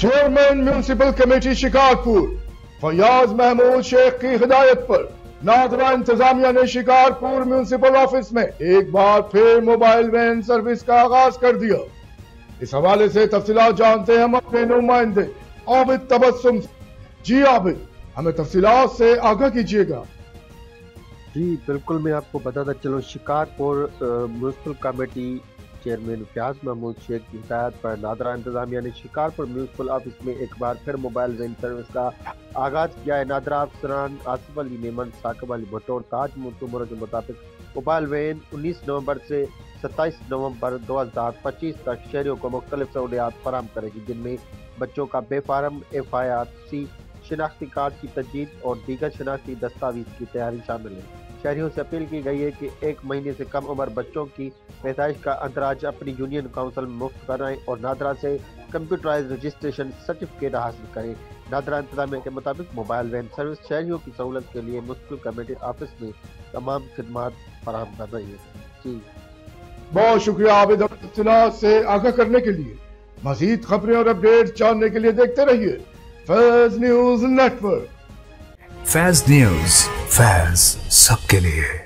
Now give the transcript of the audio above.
Chairman municipal committee Shikarpur Fayyaz Mahmood Sheikh کی ہدایت پر نادرا انتظامیہ نے شکارپور میونسپل آفس میں ایک بار پھر موبائل وین سروس کا آغاز کر دیا۔ اس حوالے سے تفصیلات جانتے ہیں ہم اپنے نمائندے عابد تبسم سے۔ جی عابد، ہمیں تفصیلات سے آگاہ کیجیے گا۔ جی بالکل، میں آپ کو بتاتا چلوں، Shikarpur municipal committee chairman Fayyaz Mahmood Sheikh کی ہدایت پر نادرا انتظامیہ نے شکارپور میونسپل آفس میں ایک بار پھر موبائل وین سروس کا آغاز کیا ہے۔ نادرا افسران آصف علی میمن، ثاقب علی بھٹور، تاج معتمروں کے مطابق موبائل وین 19 نومبر سے 27 نومبر 2025 تک شہریوں کو مختلف سہولیات فراہم کرے گی، جن میں بچوں کا بے فارم FIRC، شناختی کارڈ کی تجدید اور دیگر شناختی دستاویز کی تیاری شامل ہے۔ شہریوں سے اپیل کی گئی ہے کہ 1 مہینے سے کم عمر بچوں کی پیدائش کا اندراج اپنی یونین کونسل میں مفت کرائیں اور نادرا سے کمپیوٹرائز رجسٹریشن سرٹیفکیٹ حاصل کریں۔ نادرا انتظامیہ کے مطابق موبائل وین سروس شہریوں کی سہولت کے لیے میونسپل کمیٹی آفس میں تمام خدمات فراہم کر رہی ہے۔ جی بہت شکریہ عابد، اطلاعات سے آگاہ کرنے کے لیے۔ مزید خبریں اور اپڈیٹ جاننے کے لیے دیکھتے رہیے فیض نیوز نیٹ ورک۔ فیض نیوز، فیض سب کے لیے۔